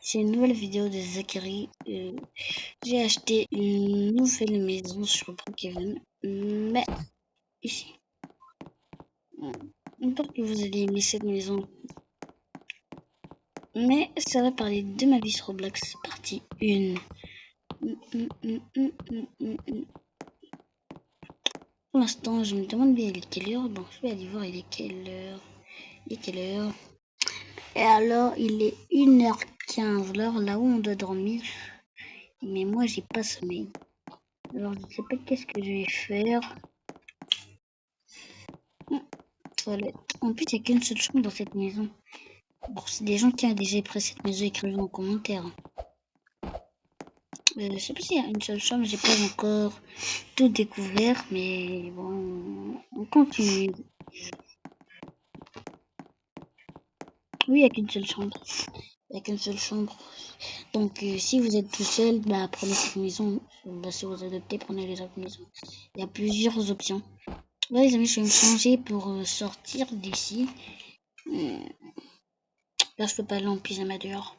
C'est une nouvelle vidéo de Zachary. J'ai acheté une nouvelle maison sur Brookhaven. Mais ici, j'espère que vous allez aimer cette maison. Mais ça va parler de ma vie sur Roblox, partie 1. Pour l'instant, je me demande bien il est quelle heure. Bon, je vais aller voir il est quelle heure. Il est quelle heure. Et alors, il est 1h15, l'heure là où on doit dormir. Mais moi, j'ai pas sommeil. Alors, je sais pas qu'est-ce que je vais faire. Toilette. En plus, il n'y a qu'une seule chambre dans cette maison. Bon, c'est des gens qui ont déjà pris cette maison, écrivez en commentaire. Je sais pas s'il y a une seule chambre, j'ai pas encore tout découvert, mais bon, on continue. Oui, il n'y a qu'une seule chambre. Il n'y a qu'une seule chambre. Donc, si vous êtes tout seul, bah, prenez cette maison. Bah, si vous adoptez, prenez les autres maisons. Il y a plusieurs options. Là, les amis, je vais me changer pour sortir d'ici. Là, je peux pas aller en pyjama dehors.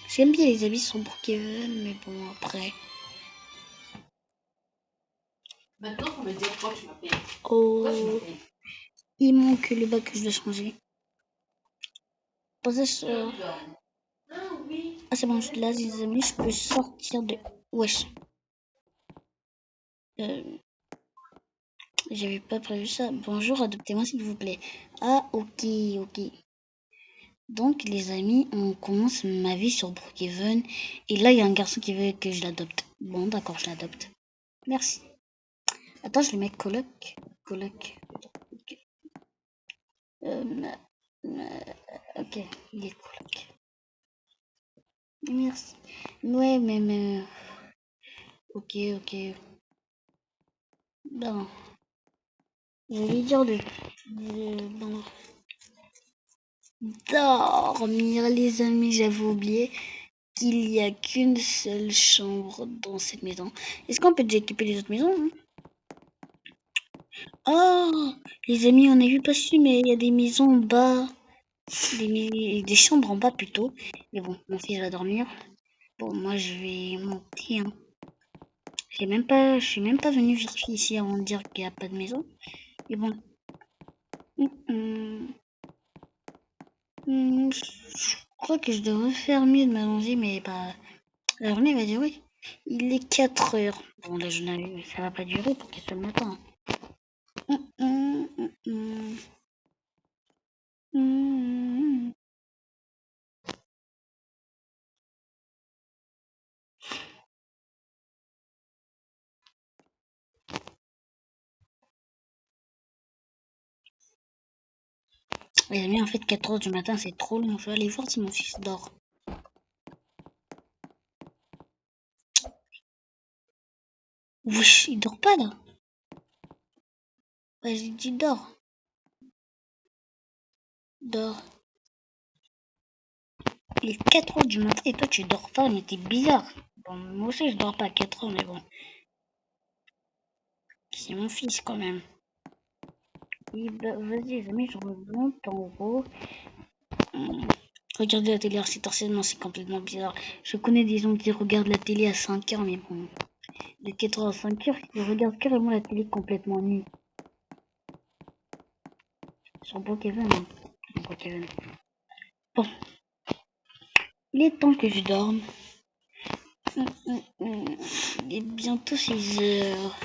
J'aime bien les habits sur Brookhaven, mais bon, après. Maintenant, faut me dire pourquoi tu m'appelles. Oh, il manque le bas que je dois changer. Ah, c'est bon, là, les amis, je peux sortir de. Wesh. J'avais pas prévu ça. Bonjour, adoptez-moi s'il vous plaît. Ah, ok, ok. Donc, les amis, on commence ma vie sur Brookhaven. Et là, il y a un garçon qui veut que je l'adopte. Bon, d'accord, je l'adopte. Merci. Attends, je le mets coloc. Coloc. Ok, il est coloc. Merci. Ouais, mais. Ok, ok. Bon. Je vais dire bon. Dormir, les amis, j'avais oublié qu'il n'y a qu'une seule chambre dans cette maison. Est-ce qu'on peut déjà équiper les autres maisons, hein? Oh, les amis, on a vu passer, mais il y a des maisons en bas. Des chambres en bas plutôt. Mais bon, mon fils va dormir. Bon, moi je vais monter. Hein. Je suis même pas venu vérifier ici avant de dire qu'il n'y a pas de maison. Mais bon. Je crois que je devrais faire mieux de m'allonger, mais bah. La journée va durer. Il est 4 heures. Bon, la journée, ça va pas durer pour qu'il soit le matin. Les amis, en fait, 4 heures du matin, c'est trop long. Je vais aller voir si mon fils dort. Wesh, il dort pas là. Ouais, j'ai dit dors. Dors. Il est 4 heures du matin et toi tu dors pas, mais t'es bizarre. Bon, moi aussi je dors pas à 4 heures, mais bon. C'est mon fils quand même. Bah, vas-y les amis, je remonte en haut. Regarder la télé à cette heure, c'est complètement bizarre. Je connais des gens qui regardent la télé à 5 heures, mais bon. De 4 heures à 5 heures, ils regardent carrément la télé complètement nue. Sur Brookhaven, hein. Sur Brookhaven. Bon. Il est temps que je dorme. Il est bientôt 6 heures.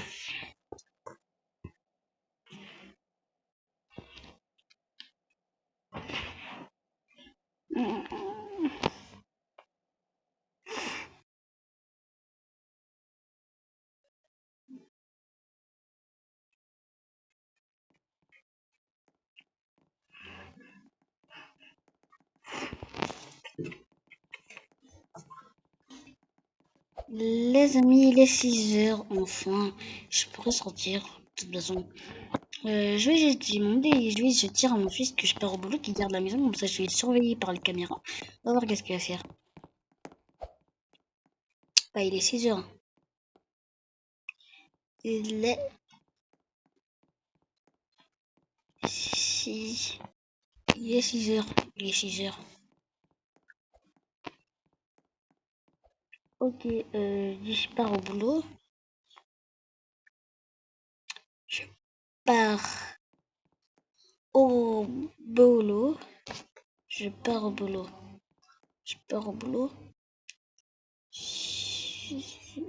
Les amis, il est 6 heures, enfin, je pourrais sortir, de toute façon. Je vais juste demander, je vais juste dire à mon fils que je pars au boulot, qu'il garde la maison, comme ça je vais être surveillé par les caméras. On va voir qu'est-ce qu'il va faire. Bah, il est 6 heures. Il est... Si... Il est 6 heures. Il est 6 heures. Ok, je pars au boulot. Je pars au boulot. Je pars au boulot. Je pars au boulot.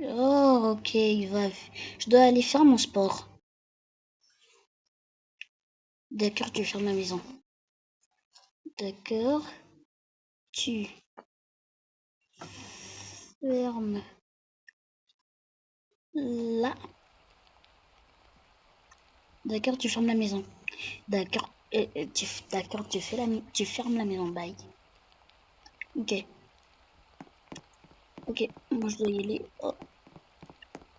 Oh, ok, il va. Je dois aller faire mon sport. D'accord, tu fermes la maison. D'accord, tu fermes là. D'accord, tu fermes la maison. D'accord, d'accord, tu fermes la maison. Bye. Ok, ok, moi je dois y aller. Oh.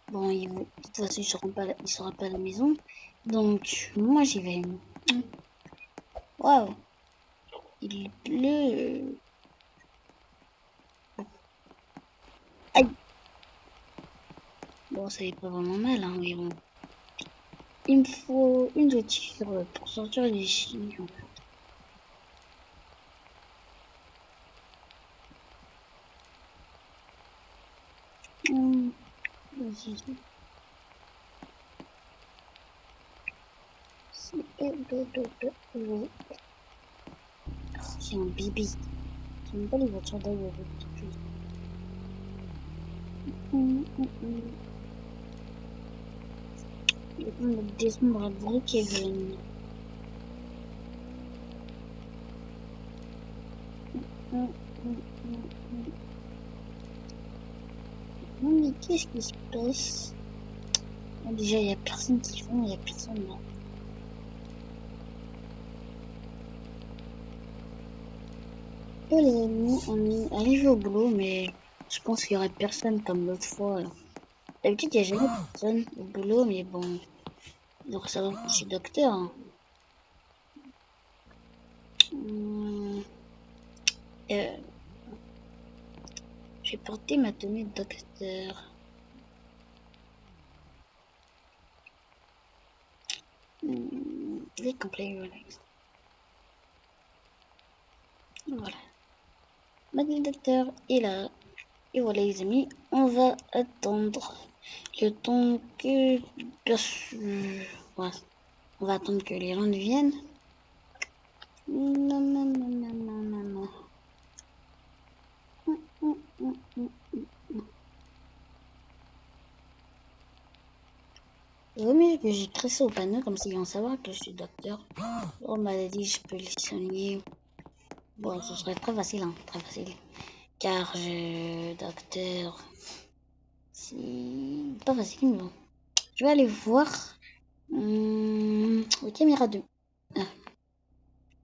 Bon, de toute façon, il sera pas à la maison. Donc, moi j'y vais. Waouh, il pleut. Aïe. Bon, ça n'est pas vraiment mal, hein, mais bon. Il me faut une voiture pour sortir d'ici. Vas-y. C'est un bibi. J'aime pas les voitures d'ailleurs. Je vais prendre le descendre à Brookhaven. Non mais qu'est-ce qui se passe? Déjà, il n'y a personne qui fait, il n'y a personne là. Oh les amis, on est arrivé au boulot, mais je pense qu'il y aurait personne comme l'autre fois. D'habitude, il n'y a jamais personne au boulot, mais bon. Donc ça va, je suis docteur. Hein. J'ai porté ma tenue de docteur. Les complets, voilà. Ma tenue de docteur est là. Et voilà les amis, on va attendre le temps que... Ouais. On va attendre que les gens viennent. Non, non, non, non, non, non, non. Vaut mieux que j'écris ça au panneau, comme s'ils vont savoir que je suis docteur. Oh, maladie, je peux les soigner. Bon, ce serait très facile, hein, très facile. Car je... Docteur... C'est pas facile, mais bon. Je vais aller voir... les caméras de... Ah.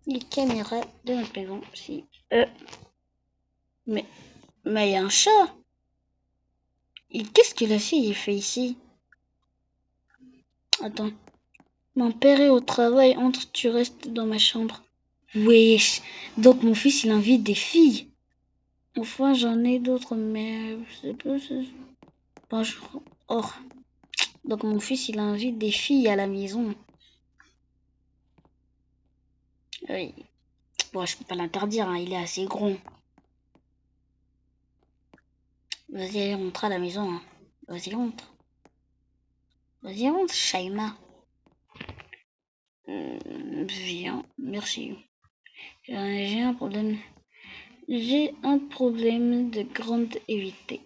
Les caméras de notre maison. Si... Mais il y a un chat. Et qu'est-ce que la fille fait ici? Attends. Mon père est au travail, entre, tu restes dans ma chambre. Wesh. Donc mon fils il invite des filles. Enfin j'en ai d'autres mais c'est pas... Bonjour. Oh. Donc mon fils il invite des filles à la maison. Oui. Bon je peux pas l'interdire, hein, il est assez gros. Vas-y allez rentre à la maison. Hein. Vas-y rentre. Vas-y rentre Shaima. Viens, merci. J'ai un problème. J'ai un problème de grande évité.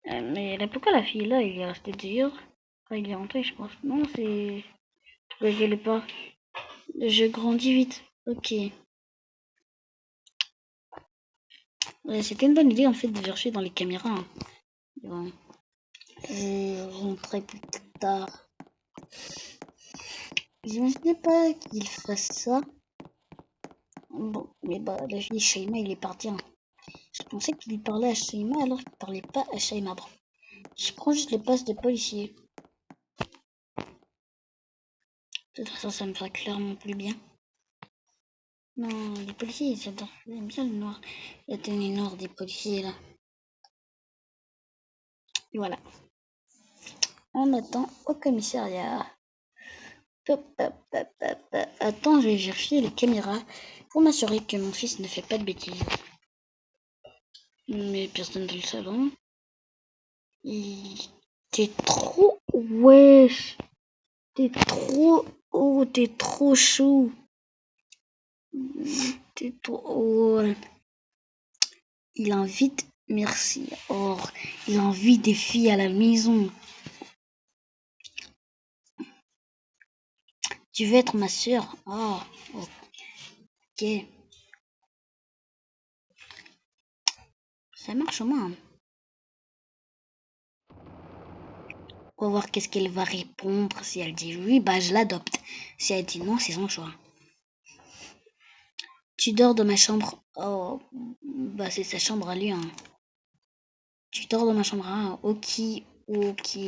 Mais là, pourquoi la fille là, il est resté dehors? Enfin, il est rentré, je pense. Non, c'est... Pourquoi qu'elle est pas? Je grandis vite. Ok. Ouais, c'était une bonne idée en fait de vérifier dans les caméras. Hein. Bon. Je rentrerai plus tard. J'imaginais pas qu'il fasse ça. Bon, mais bah, la fille Shaima, il est parti. Hein. Je pensais qu'il parlait à Shaima alors qu'il parlait pas à Shaima. Bon. Je prends juste le passe de policier. De toute façon, ça me va clairement plus bien. Non, les policiers, ils adorent. Ils aiment bien le noir. La tenue noire des policiers, là. Et voilà. On attend au commissariat. Attends, je vais vérifier les caméras pour m'assurer que mon fils ne fait pas de bêtises. Mais personne dans le salon. T'es trop... Wesh. T'es trop... Oh, t'es trop chou. T'es trop... Oh. Il invite... Merci. Oh, il invite des filles à la maison. Tu veux être ma sœur? Oh, ok. Ça marche au moins. On va voir qu'est-ce qu'elle va répondre. Si elle dit oui, bah je l'adopte. Si elle dit non, c'est son choix. Tu dors dans ma chambre. Oh, bah c'est sa chambre à lui. Hein. Tu dors dans ma chambre. Hein. Ok, ok.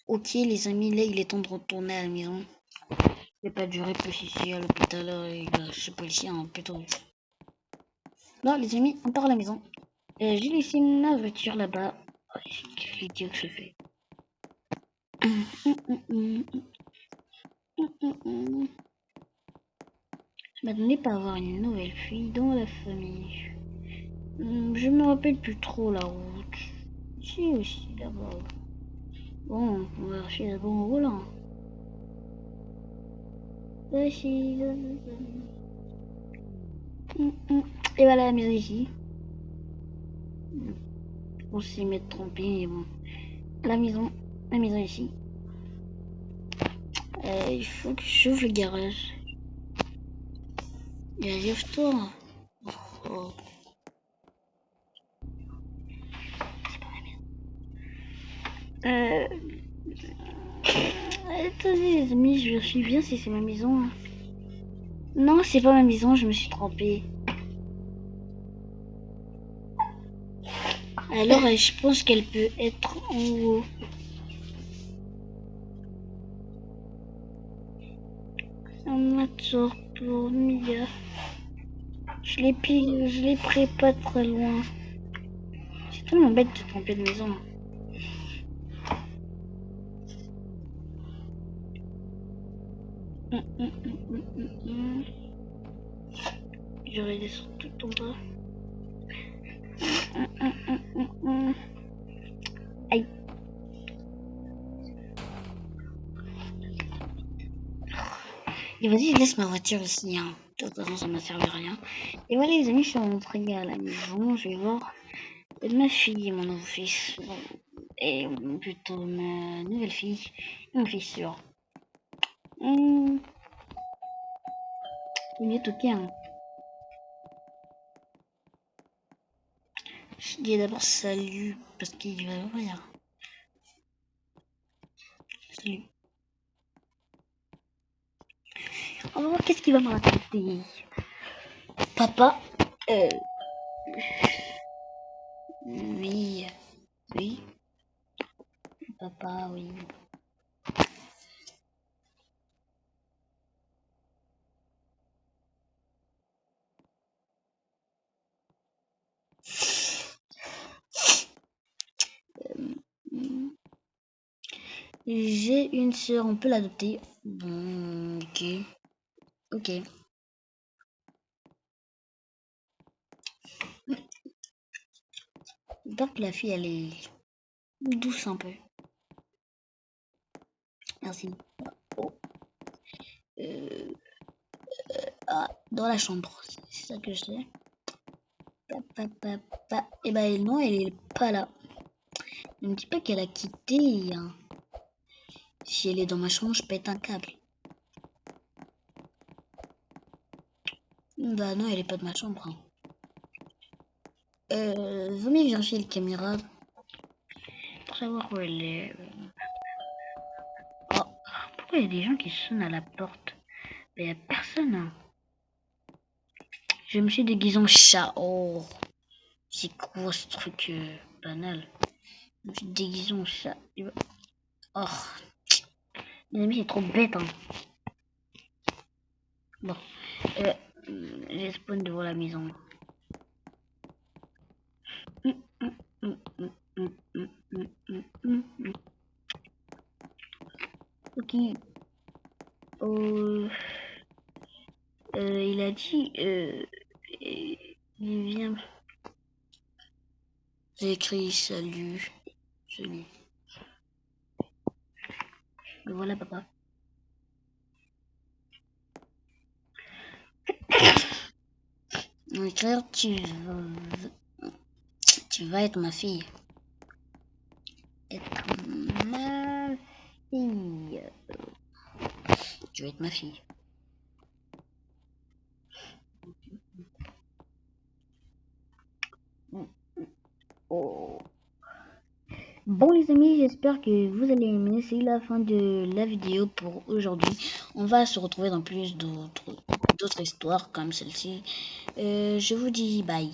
Ok les amis, là il est temps de retourner à la maison. Je vais pas durer plus ici à l'hôpital chez policier hein, plutôt. Non les amis, on part à la maison. J'ai laissé une voiture là-bas. Oh, quel idiot que je fais. Je m'attendais pas à avoir une nouvelle fille dans la famille. Je me rappelle plus trop la route. Si aussi d'abord. Bon, on va chercher d'abord en roulant. Voici. Et voilà la maison ici. On s'y met trompé, mais bon. La maison ici. Il faut que j'ouvre le garage. Et arrive-toi. Oh. Attendez les amis, je vérifie bien si c'est ma maison. Non, c'est pas ma maison, je me suis trompée. Alors, je pense qu'elle peut être en haut. Un sort pour Mia. Je l'ai pris pas très loin. C'est tellement bête de tromper de maison. Je vais descendre tout en bas. Aïe. Et vas-y, je laisse ma voiture ici. Hein. De toute façon, ça m'a servi à rien. Et voilà, les amis, je suis rentrée à la maison. Je vais voir ma fille et mon nouveau fils. Et plutôt ma nouvelle fille et mon fils sûr. Il est ok. Hein. Je dis d'abord salut parce qu'il va ouvrir. Salut. On va voir qu'est-ce qu'il va me raconter. Papa. Oui. Oui. Papa, oui. J'ai une sœur, on peut l'adopter. Bon, ok. Ok. Donc la fille, elle est douce un peu. Merci. Oh. Ah, dans la chambre. C'est ça que je sais. Et ben non, elle est pas là. Ne me dis pas qu'elle a quitté. Hein. Si elle est dans ma chambre, je pète un câble. Bah non, elle est pas de ma chambre. Hein. Vaut mieux vérifier les caméras pour savoir où elle est. Oh, pourquoi il y a des gens qui sonnent à la porte? Mais y a personne. Hein. Je me suis déguisé en chat. Oh, c'est quoi ce truc banal? Je me suis déguisé en chat. Oh, les amis, c'est trop bête. Hein. Bon, j'ai spawn devant la maison. Ok. il a dit, il vient. J'ai écrit salut. Salut. Le voilà, papa. On va écrire, tu vas être ma fille. Être ma fille. Tu vas être ma fille. Oh. Bon les amis, j'espère que vous allez aimer. C'est la fin de la vidéo pour aujourd'hui. On va se retrouver dans plus d'autres histoires comme celle-ci. Je vous dis bye.